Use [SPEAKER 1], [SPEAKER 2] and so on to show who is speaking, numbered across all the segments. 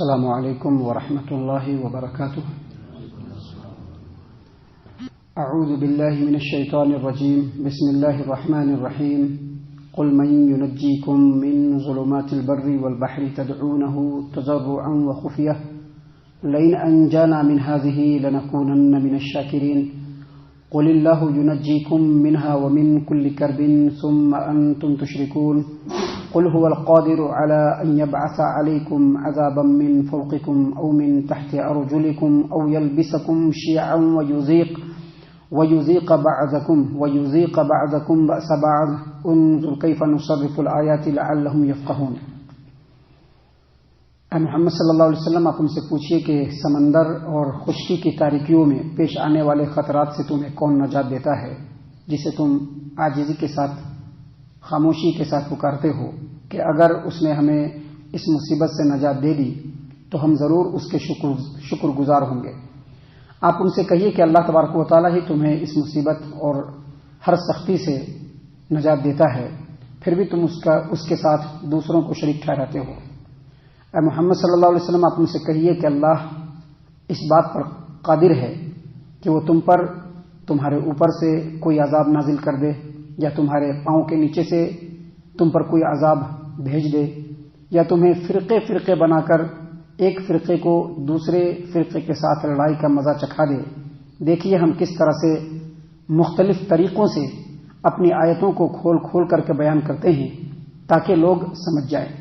[SPEAKER 1] السلام علیکم ورحمۃ اللہ وبرکاتہ. اعوذ باللہ من الشیطان الرجیم. بسم اللہ الرحمن الرحیم. قل من ينجيكم من ظلمات البر والبحر تدعونه تضرعا وخفية لئن أنجانا من هذه لنكونن من الشاكرين. قل الله ينجيكم منها ومن كل كرب ثم أنتم تشركون. قل هو القادر على أن يبعث عليكم عذابا من فوقكم أو من تحت أرجلكم أو يلبسكم شيعا ويذيق بعضكم بأس بعض. انظر كيف نصرف الآيات لعلهم يفقهون. اے محمد صلی اللہ علیہ وسلم، آپ ان سے پوچھئے کہ سمندر اور خشکی کی تاریکیوں میں پیش آنے والے خطرات سے تمہیں کون نجات دیتا ہے، جسے تم عاجزی کے ساتھ، خاموشی کے ساتھ پکارتے ہو کہ اگر اس نے ہمیں اس مصیبت سے نجات دے دی تو ہم ضرور اس کے شکر گزار ہوں گے. آپ ان سے کہیے کہ اللہ تبارک و تعالیٰ ہی تمہیں اس مصیبت اور ہر سختی سے نجات دیتا ہے، پھر بھی تم اس کے ساتھ دوسروں کو شریک ٹھہراتے ہو. اے محمد صلی اللہ علیہ وسلم، آپ ان سے کہیے کہ اللہ اس بات پر قادر ہے کہ وہ تم پر، تمہارے اوپر سے کوئی عذاب نازل کر دے، یا تمہارے پاؤں کے نیچے سے تم پر کوئی عذاب بھیج دے، یا تمہیں فرقے فرقے بنا کر ایک فرقے کو دوسرے فرقے کے ساتھ لڑائی کا مزہ چکھا دے. دیکھیے ہم کس طرح سے مختلف طریقوں سے اپنی آیتوں کو کھول کھول کر کے بیان کرتے ہیں تاکہ لوگ سمجھ جائیں.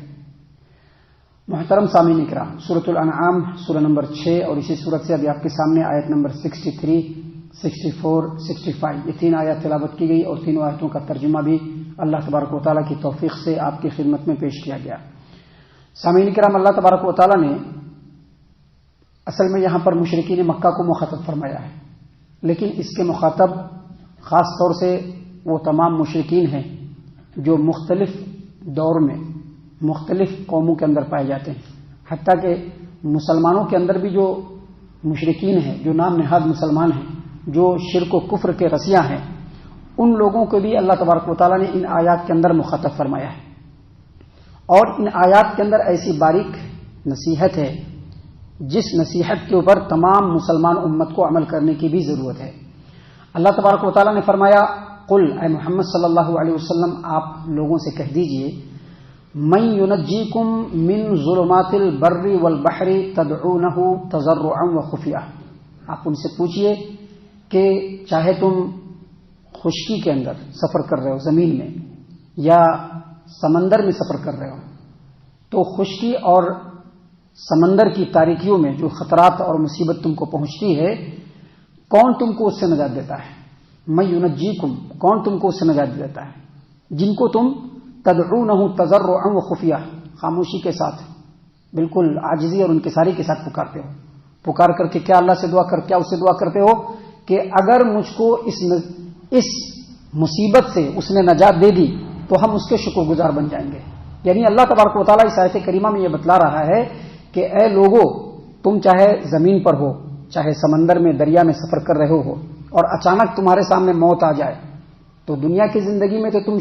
[SPEAKER 1] محترم سامعین اکرام، سورۃ الانعام سورہ نمبر 6 اور اسی سورت سے ابھی آپ کے سامنے آیت نمبر 63، 64، 65 یہ 3 آیات تلاوت کی گئی، اور تینوں آیتوں کا ترجمہ بھی اللہ تبارک و تعالیٰ کی توفیق سے آپ کی خدمت میں پیش کیا گیا. سامعین کرام، اللہ تبارک و تعالیٰ نے اصل میں یہاں پر مشرکین مکہ کو مخاطب فرمایا ہے، لیکن اس کے مخاطب خاص طور سے وہ تمام مشرکین ہیں جو مختلف دور میں مختلف قوموں کے اندر پائے جاتے ہیں. حتیٰ کہ مسلمانوں کے اندر بھی جو مشرکین ہیں، جو نام نہاد مسلمان ہیں، جو شرک و کفر کے رسیاں ہیں، ان لوگوں کو بھی اللہ تبارک و تعالیٰ نے ان آیات کے اندر مخاطب فرمایا ہے. اور ان آیات کے اندر ایسی باریک نصیحت ہے جس نصیحت کے اوپر تمام مسلمان امت کو عمل کرنے کی بھی ضرورت ہے. اللہ تبارک و تعالیٰ نے فرمایا، قل، اے محمد صلی اللہ علیہ وسلم، آپ لوگوں سے کہہ دیجئے، من ينجيكم من ظلمات البر والبحر تدعونه تضرعا وخفيا. آپ ان سے پوچھئے کہ چاہے تم خشکی کے اندر سفر کر رہے ہو زمین میں، یا سمندر میں سفر کر رہے ہو، تو خشکی اور سمندر کی تاریکیوں میں جو خطرات اور مصیبت تم کو پہنچتی ہے، کون تم کو اس سے نجات دیتا ہے؟ من ينجيكم، کون تم کو اس سے نجات دیتا ہے؟ جن کو تم تدعونہ تضرعا وخفیہ، خاموشی کے ساتھ، بالکل عاجزی اور انکساری کے ساتھ پکارتے ہو. پکار کر کے کیا اللہ سے کیا اس سے دعا کرتے ہو کہ اگر مجھ کو اس مصیبت سے اس نے نجات دے دی تو ہم اس کے شکر گزار بن جائیں گے. یعنی اللہ تبارک و تعالیٰ اس آیت کریمہ میں یہ بتلا رہا ہے کہ اے لوگو، تم چاہے زمین پر ہو، چاہے سمندر میں، دریا میں سفر کر رہے ہو، اور اچانک تمہارے سامنے موت آ جائے، تو دنیا کی زندگی میں تو تم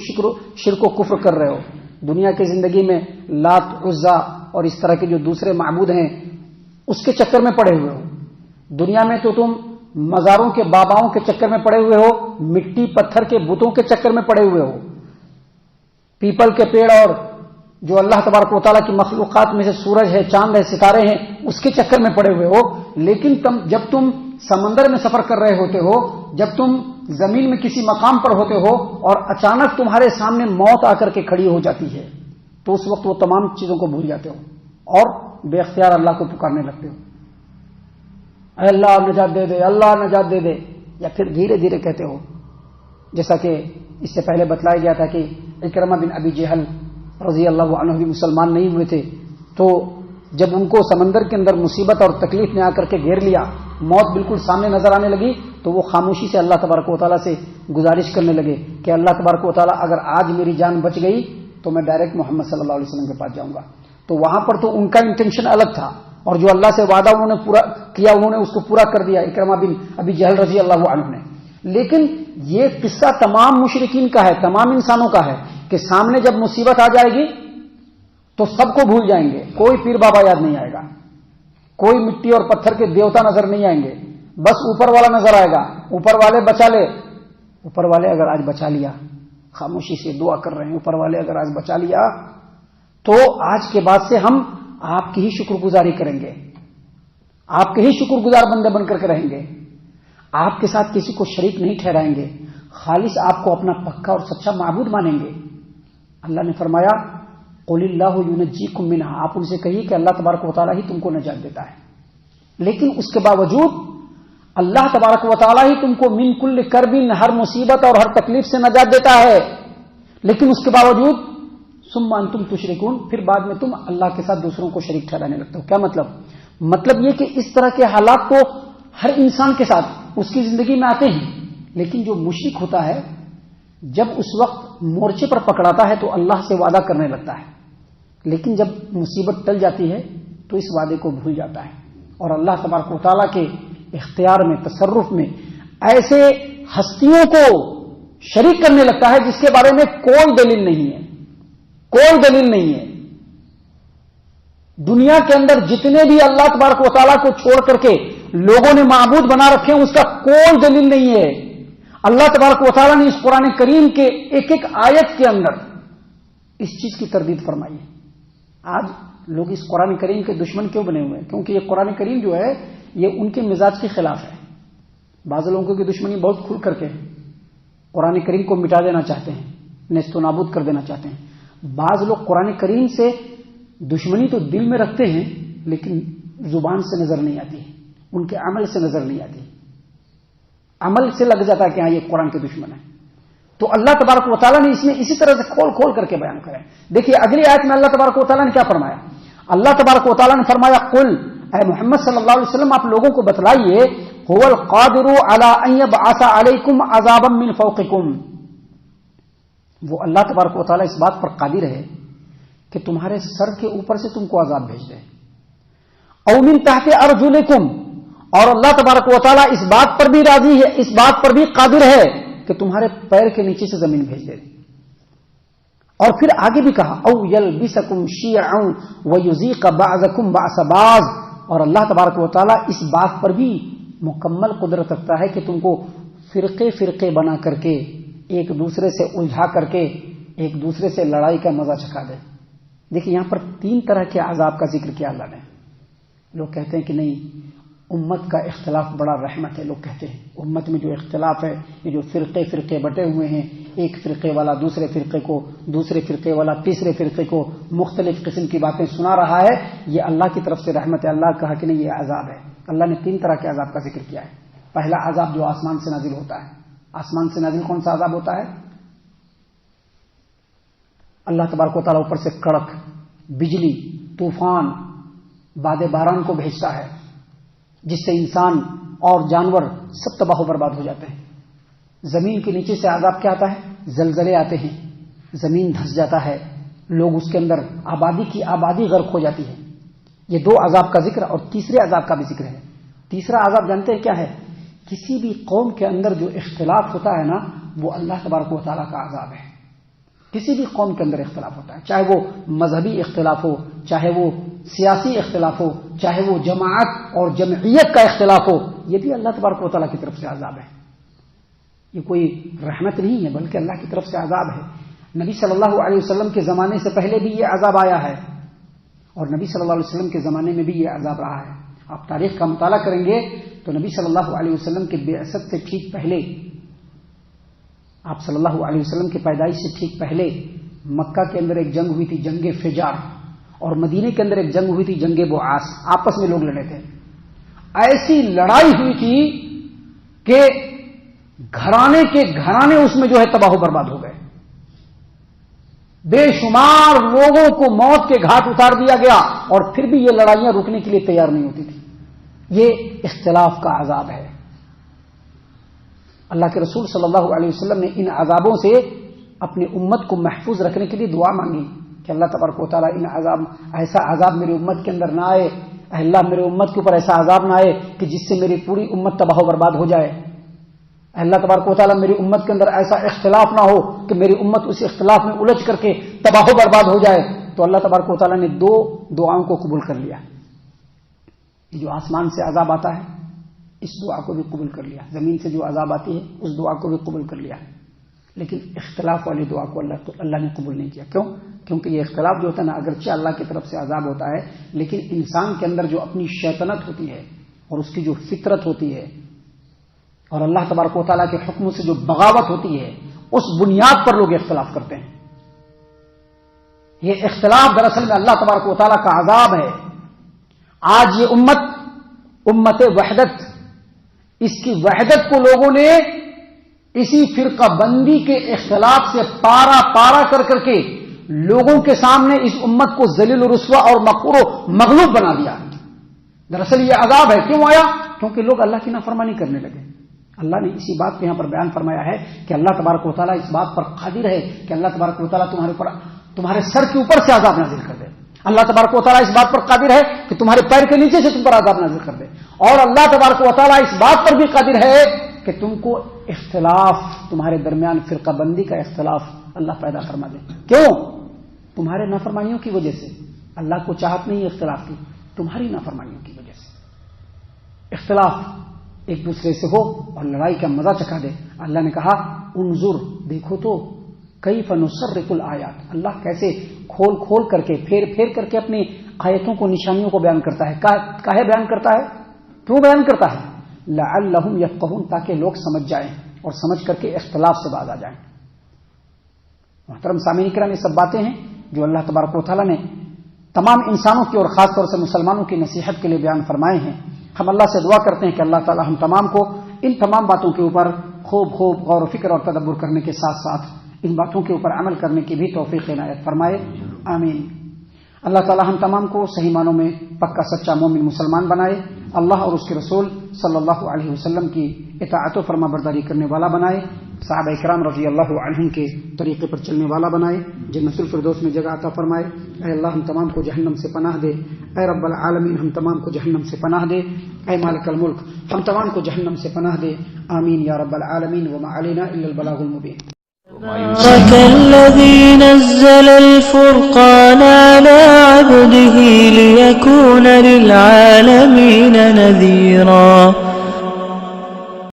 [SPEAKER 1] شرک و کفر کر رہے ہو، دنیا کی زندگی میں لات، عزا اور اس طرح کے جو دوسرے معبود ہیں اس کے چکر میں پڑے ہوئے ہو. دنیا میں تو تم مزاروں کے باباؤں کے چکر میں پڑے ہوئے ہو، مٹی پتھر کے بتوں کے چکر میں پڑے ہوئے ہو، پیپل کے پیڑ اور جو اللہ تبارک و تعالیٰ کی مخلوقات میں سے سورج ہے، چاند ہے، ستارے ہیں، اس کے چکر میں پڑے ہوئے ہو. لیکن جب تم سمندر میں سفر کر رہے ہوتے ہو، جب تم زمین میں کسی مقام پر ہوتے ہو اور اچانک تمہارے سامنے موت آ کر کے کھڑی ہو جاتی ہے، تو اس وقت وہ تمام چیزوں کو بھول جاتے ہو اور بے اختیار اللہ کو پکارنے لگتے ہو، اے اللہ نجات دے دے، اللہ نجات دے دے. یا پھر دھیرے دھیرے کہتے ہو، جیسا کہ اس سے پہلے بتلایا گیا تھا کہ اکرمہ بن ابی جہل رضی اللہ عنہ بھی مسلمان نہیں ہوئے تھے، تو جب ان کو سمندر کے اندر مصیبت اور تکلیف نے آ کر کے گھیر لیا، موت بالکل سامنے نظر آنے لگی، تو وہ خاموشی سے اللہ تبارک و تعالیٰ سے گزارش کرنے لگے کہ اللہ تبارک و تعالیٰ اگر آج میری جان بچ گئی تو میں ڈائریکٹ محمد صلی اللہ علیہ وسلم کے پاس جاؤں گا. تو وہاں پر تو ان کا انٹینشن الگ تھا، اور جو اللہ سے وعدہ انہوں نے پورا کیا انہوں نے اس کو پورا کر دیا اکرمہ بن ابی جہل رضی اللہ عنہ نے. لیکن یہ قصہ تمام مشرکین کا ہے، تمام انسانوں کا ہے کہ سامنے جب مصیبت آ جائے گی تو سب کو بھول جائیں گے، کوئی پیر بابا یاد نہیں آئے گا، کوئی مٹی اور پتھر کے دیوتا نظر نہیں آئیں گے، بس اوپر والا نظر آئے گا. اوپر والے بچا لے. اوپر والے اگر آج بچا لیا، خاموشی سے دعا کر رہے ہیں، اوپر والے اگر آج بچا لیا تو آج کے بعد سے ہم آپ کی ہی شکر گزاری کریں گے، آپ کے ہی شکر گزار بندے بن کر کے رہیں گے، آپ کے ساتھ کسی کو شریک نہیں ٹھہرائیں گے، خالص آپ کو اپنا پکا اور سچا معبود مانیں گے. اللہ نے فرمایا قل اللہ ینجیکم منہا، آپ ان سے کہیے کہ اللہ تبارک و تعالیٰ ہی تم کو نجات دیتا ہے. لیکن اس کے باوجود اللہ تبارک و تعالیٰ ہی تم کو من کل کرب، ہر مصیبت اور ہر تکلیف سے نجات دیتا ہے، لیکن اس کے باوجود ثم انتم تشرکون، پھر بعد میں تم اللہ کے ساتھ دوسروں کو شریک ٹھہرانے لگتے ہو. کیا مطلب یہ کہ اس طرح کے حالات تو ہر انسان کے ساتھ اس کی زندگی میں آتے ہیں، لیکن جو مشرک ہوتا ہے جب اس وقت مورچے پر پکڑاتا ہے تو اللہ سے وعدہ کرنے لگتا ہے، لیکن جب مصیبت ٹل جاتی ہے تو اس وعدے کو بھول جاتا ہے اور اللہ تبارک و تعالیٰ کے اختیار میں، تصرف میں ایسے ہستیوں کو شریک کرنے لگتا ہے جس کے بارے میں کوئی دلیل نہیں ہے، کوئی دلیل نہیں ہے. دنیا کے اندر جتنے بھی اللہ تبارک و تعالیٰ کو چھوڑ کر کے لوگوں نے معبود بنا رکھے ہیں، اس کا کوئی دلیل نہیں ہے. اللہ تبارک و تعالیٰ نے اس قرآن کریم کے ایک ایک آیت کے اندر اس چیز کی تردید فرمائی ہے. آج لوگ اس قرآن کریم کے دشمن کیوں بنے ہوئے ہیں؟ کیونکہ یہ قرآن کریم جو ہے یہ ان کے مزاج کے خلاف ہے. بعض لوگوں کی دشمنی بہت کھل کر کے ہے، قرآن کریم کو مٹا دینا چاہتے ہیں، نیست و نابود کر دینا چاہتے ہیں. بعض لوگ قرآن کریم سے دشمنی تو دل میں رکھتے ہیں لیکن زبان سے نظر نہیں آتی، ان کے عمل سے نظر نہیں آتی، عمل سے لگ جاتا ہے کہ ہاں یہ قرآن کے دشمن ہے. تو اللہ تبارک و تعالیٰ نے اس میں اسی طرح سے کھول کھول کر کے بیان کرا ہے. دیکھیے اگلی آیت میں اللہ تبارک و تعالیٰ نے کیا فرمایا. اللہ تبارک و تعالیٰ نے فرمایا قل، اے محمد صلی اللہ علیہ وسلم آپ لوگوں کو بتلائیے، هو القادر على ان يبعث عليكم عذابا من فوقكم، وہ اللہ تبارک و تعالیٰ اس بات پر قادر ہے کہ تمہارے سر کے اوپر سے تم کو عذاب بھیج دے، او من تحت ارجلکم، اور اللہ تبارک و تعالیٰ اس بات پر بھی راضی ہے، اس بات پر بھی قادر ہے کہ تمہارے پیر کے نیچے سے زمین بھیج دے. اور پھر آگے بھی کہا او یلبسکم شیعا ویذیق بعضکم بعض بعض، اور اللہ تبارک و تعالیٰ اس بات پر بھی مکمل قدرت رکھتا ہے کہ تم کو فرقے فرقے بنا کر کے ایک دوسرے سے الجھا کر کے ایک دوسرے سے لڑائی کا مزہ چکھا دے. دیکھیں یہاں پر 3 طرح کے عذاب کا ذکر کیا اللہ نے. لوگ کہتے ہیں کہ نہیں امت کا اختلاف بڑا رحمت ہے، لوگ کہتے ہیں امت میں جو اختلاف ہے، یہ جو فرقے فرقے بٹے ہوئے ہیں، ایک فرقے والا دوسرے فرقے کو، دوسرے فرقے والا تیسرے فرقے کو مختلف قسم کی باتیں سنا رہا ہے، یہ اللہ کی طرف سے رحمت ہے. اللہ کہا کہ نہیں یہ عذاب ہے. اللہ نے 3 طرح کے عذاب کا ذکر کیا ہے. پہلا عذاب جو آسمان سے نازل ہوتا ہے. آسمان سے نازل کون سا عذاب ہوتا ہے؟ اللہ تبارک و تعالیٰ اوپر سے کڑک بجلی، طوفان، باد باران کو بھیجتا ہے جس سے انسان اور جانور سب تباہ و برباد ہو جاتے ہیں. زمین کے نیچے سے عذاب کیا آتا ہے؟ زلزلے آتے ہیں، زمین دھس جاتا ہے، لوگ اس کے اندر آبادی کی آبادی غرق ہو جاتی ہے. یہ 2 عذاب کا ذکر اور تیسرے عذاب کا بھی ذکر ہے. تیسرا عذاب جانتے ہیں کیا ہے؟ کسی بھی قوم کے اندر جو اختلاف ہوتا ہے نا، وہ اللہ تبارک و تعالیٰ کا عذاب ہے. کسی بھی قوم کے اندر اختلاف ہوتا ہے، چاہے وہ مذہبی اختلاف ہو، چاہے وہ سیاسی اختلاف ہو، چاہے وہ جماعت اور جمعیت کا اختلاف ہو، یہ بھی اللہ تبارک و تعالیٰ کی طرف سے عذاب ہے. یہ کوئی رحمت نہیں ہے بلکہ اللہ کی طرف سے عذاب ہے. نبی صلی اللہ علیہ وسلم کے زمانے سے پہلے بھی یہ عذاب آیا ہے اور نبی صلی اللہ علیہ وسلم کے زمانے میں بھی یہ عذاب رہا ہے. آپ تاریخ کا مطالعہ کریں گے تو نبی صلی اللہ علیہ وسلم کے بعثت سے ٹھیک پہلے، آپ صلی اللہ علیہ وسلم کی پیدائش سے ٹھیک پہلے مکہ کے اندر ایک جنگ ہوئی تھی، جنگ فجار، اور مدینے کے اندر ایک جنگ ہوئی تھی، جنگ بعاث. آپس میں لوگ لڑے تھے. ایسی لڑائی ہوئی تھی کہ گھرانے کے گھرانے اس میں جو ہے تباہ و برباد ہو گئے. بے شمار لوگوں کو موت کے گھاٹ اتار دیا گیا اور پھر بھی یہ لڑائیاں رکنے کے لیے تیار نہیں ہوتی تھی. یہ اختلاف کا عذاب ہے. اللہ کے رسول صلی اللہ علیہ وسلم نے ان عذابوں سے اپنی امت کو محفوظ رکھنے کے لیے دعا مانگی کہ اللہ تبارک و تعالیٰ ایسا عذاب میری امت کے اندر نہ آئے. اللہ میرے امت کے اوپر ایسا عذاب نہ آئے کہ جس سے میری پوری امت تباہ و برباد ہو جائے. اللہ تبارک و تعالیٰ میری امت کے اندر ایسا اختلاف نہ ہو کہ میری امت اس اختلاف میں الجھ کر کے تباہ و برباد ہو جائے. تو اللہ تبارک و تعالیٰ نے 2 دعاؤں کو قبول کر لیا. یہ جو آسمان سے عذاب آتا ہے اس دعا کو بھی قبول کر لیا، زمین سے جو عذاب آتی ہے اس دعا کو بھی قبول کر لیا، لیکن اختلاف والی دعا کو اللہ نے قبول نہیں کیا۔ کیوں؟ کیونکہ یہ اختلاف جو ہوتا ہے نا، اگرچہ اللہ کی طرف سے عذاب ہوتا ہے لیکن انسان کے اندر جو اپنی شیطنت ہوتی ہے اور اس کی جو فطرت ہوتی ہے اور اللہ تبارک و تعالیٰ کے حکموں سے جو بغاوت ہوتی ہے، اس بنیاد پر لوگ اختلاف کرتے ہیں۔ یہ اختلاف دراصل میں اللہ تبارک و تعالیٰ کا عذاب ہے۔ آج یہ امت وحدت، اس کی وحدت کو لوگوں نے اسی فرقہ بندی کے اختلاف سے پارا کر کے لوگوں کے سامنے اس امت کو ذلیل و رسوا اور مقہور و مغلوب بنا دیا۔ دراصل یہ عذاب ہے، کیوں آیا؟ کیونکہ لوگ اللہ کی نافرمانی کرنے لگے۔ اللہ نے اسی بات کو یہاں پر بیان فرمایا ہے کہ اللہ تبارک و تعالیٰ اس بات پر قادر ہے کہ اللہ تبارک و تعالیٰ تمہارے سر کے اوپر سے عذاب نازل کر دے۔ اللہ تبارک و تعالیٰ اس بات پر قادر ہے کہ تمہارے پیر کے نیچے سے تم پر عذاب نازل کر دے، اور اللہ تبارک و تعالیٰ اس بات پر بھی قادر ہے کہ تم کو اختلاف، تمہارے درمیان فرقہ بندی کا اختلاف اللہ پیدا فرما دے۔ کیوں؟ تمہارے نافرمانیوں کی وجہ سے۔ اللہ کو چاہت نہیں اختلاف کی، تمہاری نافرمانیوں کی وجہ سے اختلاف ایک دوسرے سے ہو اور لڑائی کا مزہ چکھا دے۔ اللہ نے کہا انظر، دیکھو تو کیف نصرف الآیات، اللہ کیسے کھول کر کے پھیر کر کے اپنی آیتوں کو، نشانیوں کو بیان کرتا ہے۔ کاہے بیان کرتا ہے؟ کیوں بیان کرتا ہے؟ لعلہم یفقہون، تاکہ لوگ سمجھ جائیں اور سمجھ کر کے اختلاف سے باز آ جائیں۔ محترم سامعین کرام، یہ سب باتیں ہیں جو اللہ تبارک و تعالیٰ نے تمام انسانوں کی اور خاص طور سے مسلمانوں کی نصیحت کے لیے بیان فرمائے ہیں۔ ہم اللہ سے دعا کرتے ہیں کہ اللہ تعالیٰ ہم تمام کو ان تمام باتوں کے اوپر خوب غور و فکر اور تدبر کرنے کے ساتھ ساتھ ان باتوں کے اوپر عمل کرنے کی بھی توفیق عنایت فرمائے، آمین۔ اللہ تعالیٰ ہم تمام کو صحیح معنوں میں پکا سچا مومن مسلمان بنائے، اللہ اور اس کے رسول صلی اللہ علیہ وسلم کی اطاعت و فرما برداری کرنے والا بنائے، صحابہ کرام رضی اللہ عنہم کے طریقے پر چلنے والا بنائے، جنت الفردوس میں جگہ عطا فرمائے۔ اے اللہ ہم تمام کو جہنم سے پناہ دے، اے رب العالمین ہم تمام کو جہنم سے پناہ دے، اے مالک الملک ہم تمام کو جہنم سے پناہ دے، آمین یا رب العالمین۔ وما علینا الا البلاغ المبین۔
[SPEAKER 2] الذي نزل الفرقان على عبده ليكون للعالمين نذيرا